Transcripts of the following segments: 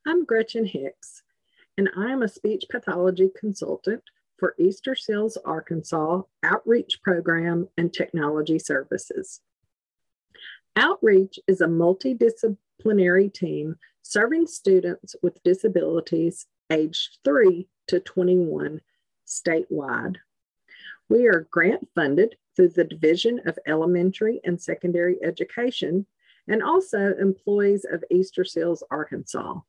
I'm Gretchen Hicks, and I'm a speech pathology consultant for Easterseals, Arkansas Outreach Program and Technology Services. Outreach is a multidisciplinary team serving students with disabilities aged 3 to 21 statewide. We are grant funded through the Division of Elementary and Secondary Education and also employees of Easterseals, Arkansas.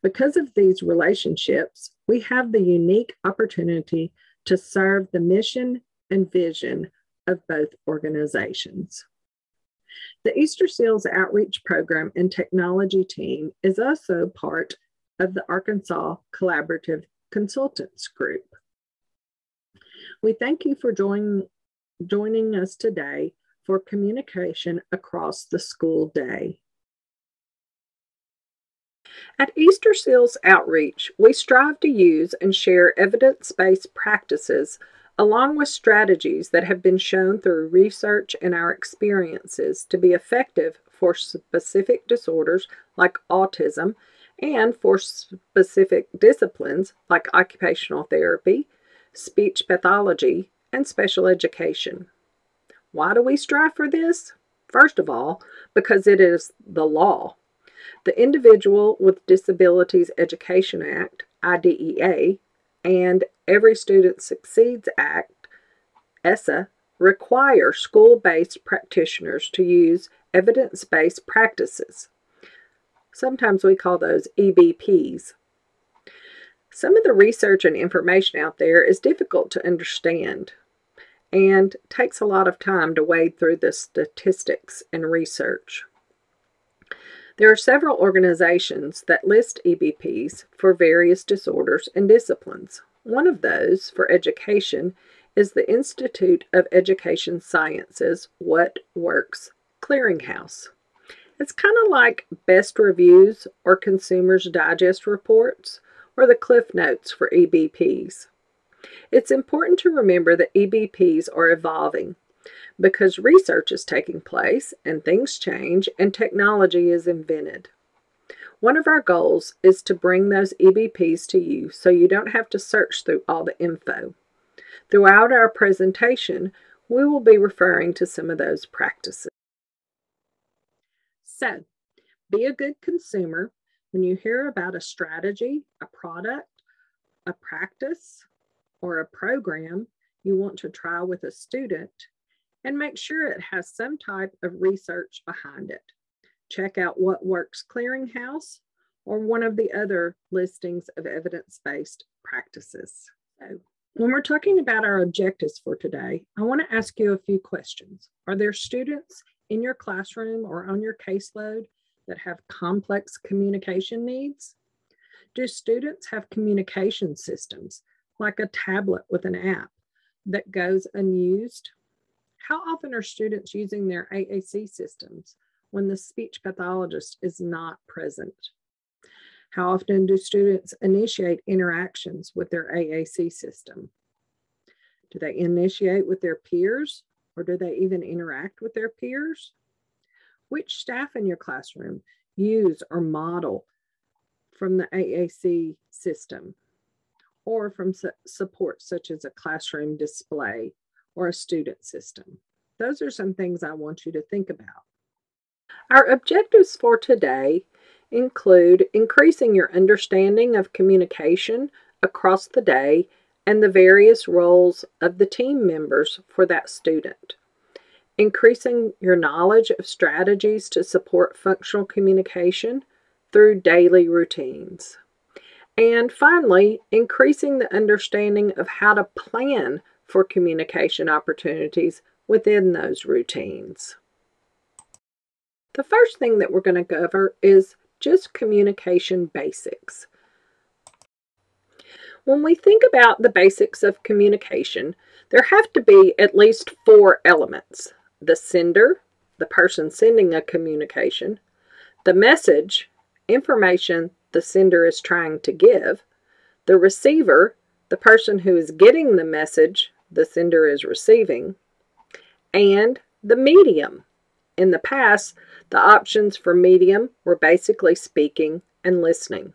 Because of these relationships, we have the unique opportunity to serve the mission and vision of both organizations. The Easterseals Outreach Program and Technology Team is also part of the Arkansas Collaborative Consultants Group. We thank you for joining us today for communication across the school day. At Easterseals Outreach, we strive to use and share evidence-based practices along with strategies that have been shown through research and our experiences to be effective for specific disorders like autism and for specific disciplines like occupational therapy, speech pathology, and special education. Why do we strive for this? First of all, because it is the law. The Individual with Disabilities Education Act, IDEA, and Every Student Succeeds Act, ESSA, require school-based practitioners to use evidence-based practices. Sometimes we call those EBPs. Some of the research and information out there is difficult to understand and takes a lot of time to wade through the statistics and research. There are several organizations that list EBPs for various disorders and disciplines. One of those, for education, is the Institute of Education Sciences What Works Clearinghouse. It's kind of like Best Reviews or Consumers Digest reports or the Cliff Notes for EBPs. It's important to remember that EBPs are evolving because research is taking place and things change and technology is invented. One of our goals is to bring those EBPs to you so you don't have to search through all the info. Throughout our presentation, we will be referring to some of those practices. So, be a good consumer. When you hear about a strategy, a product, a practice, or a program you want to try with a student, and make sure it has some type of research behind it. Check out What Works Clearinghouse or one of the other listings of evidence-based practices. So, when we're talking about our objectives for today, I want to ask you a few questions. Are there students in your classroom or on your caseload that have complex communication needs? Do students have communication systems like a tablet with an app that goes unused? How often are students using their AAC systems when the speech pathologist is not present? How often do students initiate interactions with their AAC system? Do they initiate with their peers, or do they even interact with their peers? Which staff in your classroom use or model from the AAC system or from support such as a classroom display or a student system? Those are some things I want you to think about. Our objectives for today include increasing your understanding of communication across the day and the various roles of the team members for that student, increasing your knowledge of strategies to support functional communication through daily routines, and finally, increasing the understanding of how to plan for communication opportunities within those routines. The first thing that we're going to cover is just communication basics. When we think about the basics of communication, there have to be at least 4 elements: the sender, the person sending a communication, the message, information the sender is trying to give, the receiver, the person who is getting the message the sender is receiving, and the medium. In the past, The options for medium were basically speaking and listening.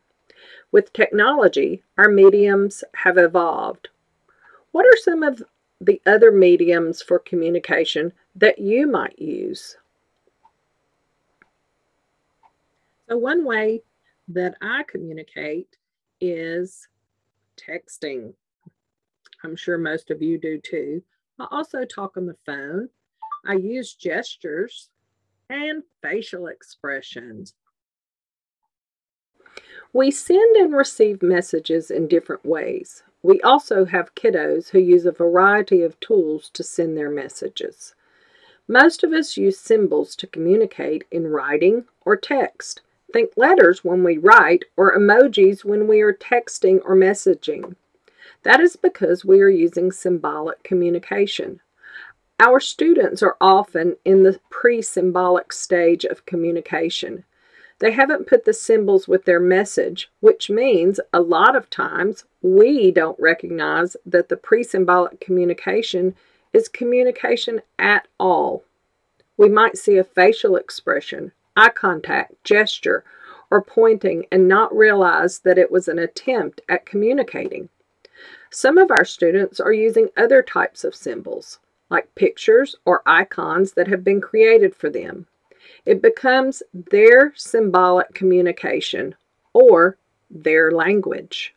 With technology, our mediums have evolved. What are some of the other mediums for communication that you might use? So one way that I communicate is texting. I'm sure most of you do too. I also talk on the phone. I use gestures and facial expressions. We send and receive messages in different ways. We also have kiddos who use a variety of tools to send their messages. Most of us use symbols to communicate in writing or text. Think letters when we write or emojis when we are texting or messaging. That is because we are using symbolic communication. Our students are often in the pre-symbolic stage of communication. They haven't put the symbols with their message, which means a lot of times we don't recognize that the pre-symbolic communication is communication at all. We might see a facial expression, eye contact, gesture, or pointing and not realize that it was an attempt at communicating. Some of our students are using other types of symbols, like pictures or icons that have been created for them. It becomes their symbolic communication or their language.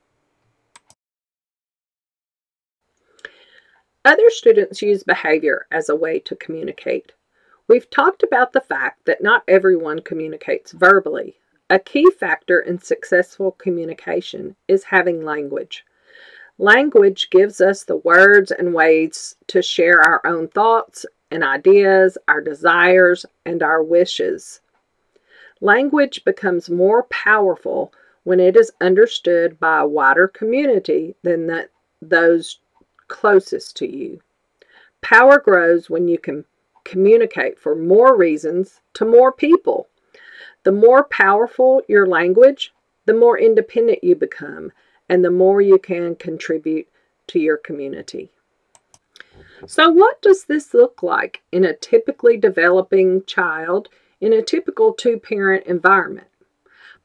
Other students use behavior as a way to communicate. We've talked about the fact that not everyone communicates verbally. A key factor in successful communication is having language. Language gives us the words and ways to share our own thoughts and ideas, our desires, and our wishes. Language becomes more powerful when it is understood by a wider community than those closest to you. Power grows when you can communicate for more reasons to more people. The more powerful your language, the more independent you become, and the more you can contribute to your community. So what does this look like in a typically developing child in a typical two-parent environment?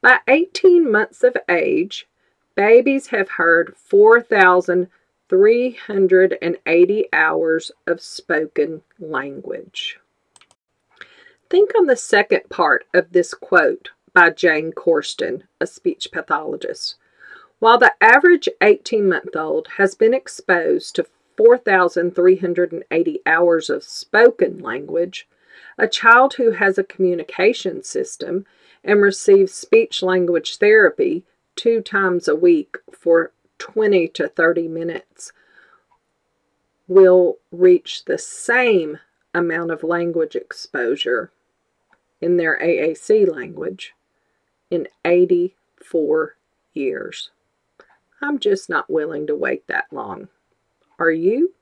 By 18 months of age, babies have heard 4,380 hours of spoken language. Think on the second part of this quote by Jane Corsten, a speech pathologist. While the average 18-month-old has been exposed to 4,380 hours of spoken language, a child who has a communication system and receives speech-language therapy 2 times a week for 20 to 30 minutes will reach the same amount of language exposure in their AAC language in 84 years. I'm just not willing to wait that long. Are you?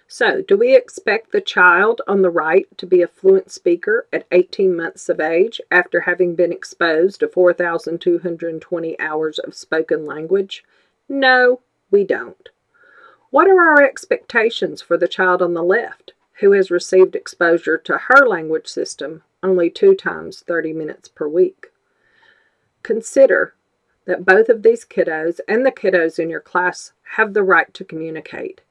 So, do we expect the child on the right to be a fluent speaker at 18 months of age after having been exposed to 4,220 hours of spoken language? No, we don't. What are our expectations for the child on the left, who has received exposure to her language system only 2 times 30 minutes per week? Consider that both of these kiddos and the kiddos in your class have the right to communicate.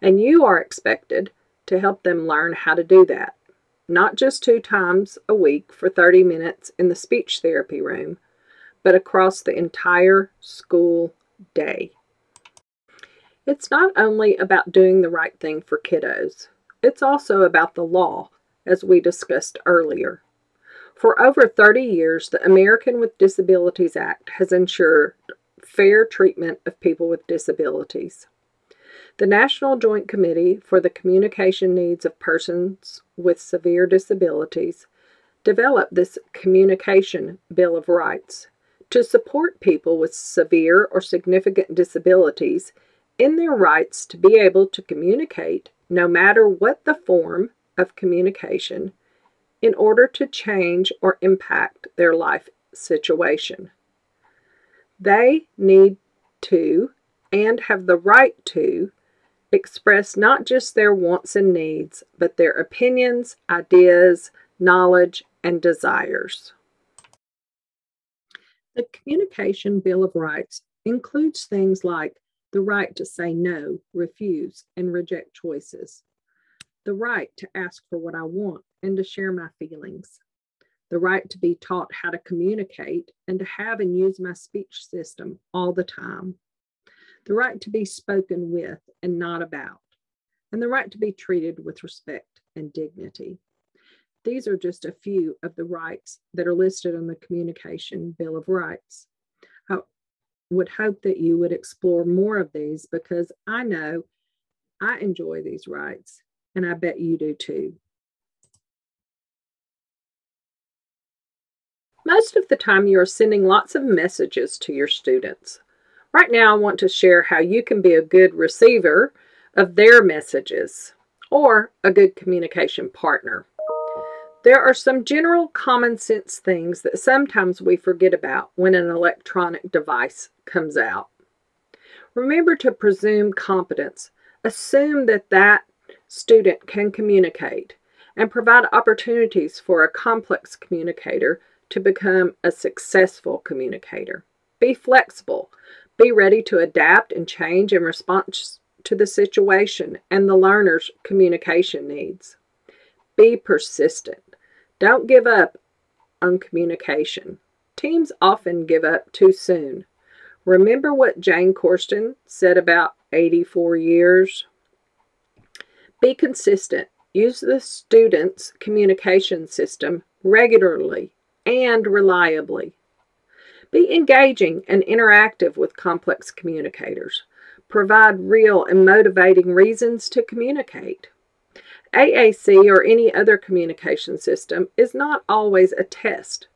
And you are expected to help them learn how to do that, not just 2 times a week for 30 minutes in the speech therapy room, but across the entire school day. It's not only about doing the right thing for kiddos, it's also about the law, as we discussed earlier. For over 30 years, the American with Disabilities Act has ensured fair treatment of people with disabilities. The National Joint Committee for the Communication Needs of Persons with Severe Disabilities developed this Communication Bill of Rights to support people with severe or significant disabilities in their rights to be able to communicate, no matter what the form of communication, in order to change or impact their life situation. They need to, and have the right to, express not just their wants and needs, but their opinions, ideas, knowledge, and desires. The Communication Bill of Rights includes things like the right to say no, refuse, and reject choices, the right to ask for what I want and to share my feelings, the right to be taught how to communicate and to have and use my speech system all the time, the right to be spoken with and not about, and the right to be treated with respect and dignity. These are just a few of the rights that are listed in the Communication Bill of Rights. I would hope that you would explore more of these because I know I enjoy these rights, and I bet you do too. Most of the time, you are sending lots of messages to your students. Right now, I want to share how you can be a good receiver of their messages or a good communication partner. There are some general common sense things that sometimes we forget about when an electronic device comes out. Remember to presume competence. Assume that that student can communicate and provide opportunities for a complex communicator to become a successful communicator. Be flexible. Be ready to adapt and change in response to the situation and the learner's communication needs. Be persistent. Don't give up on communication. Teams often give up too soon. Remember what Jane Corsten said about 84 years? Be consistent. Use the student's communication system regularly and reliably. Be engaging and interactive with complex communicators. Provide real and motivating reasons to communicate. AAC or any other communication system is not always a test.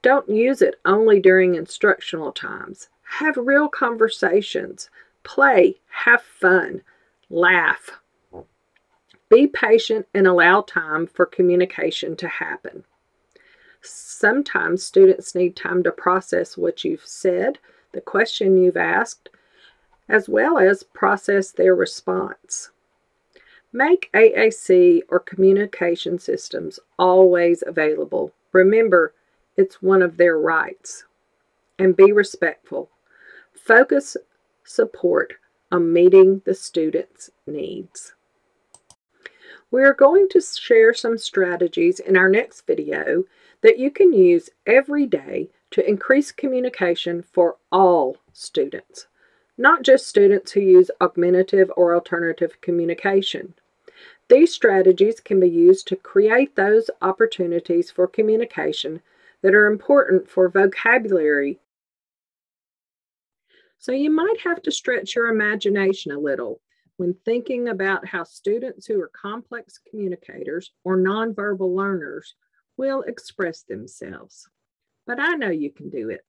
Don't use it only during instructional times. Have real conversations. Play. Have fun. Laugh. Be patient and allow time for communication to happen. Sometimes students need time to process what you've said, the question you've asked, as well as process their response. Make AAC or communication systems always available. Remember, it's one of their rights. And be respectful. Focus support on meeting the student's needs. We are going to share some strategies in our next video that you can use every day to increase communication for all students, not just students who use augmentative or alternative communication. These strategies can be used to create those opportunities for communication that are important for vocabulary. So you might have to stretch your imagination a little when thinking about how students who are complex communicators or nonverbal learners will express themselves. But I know you can do it.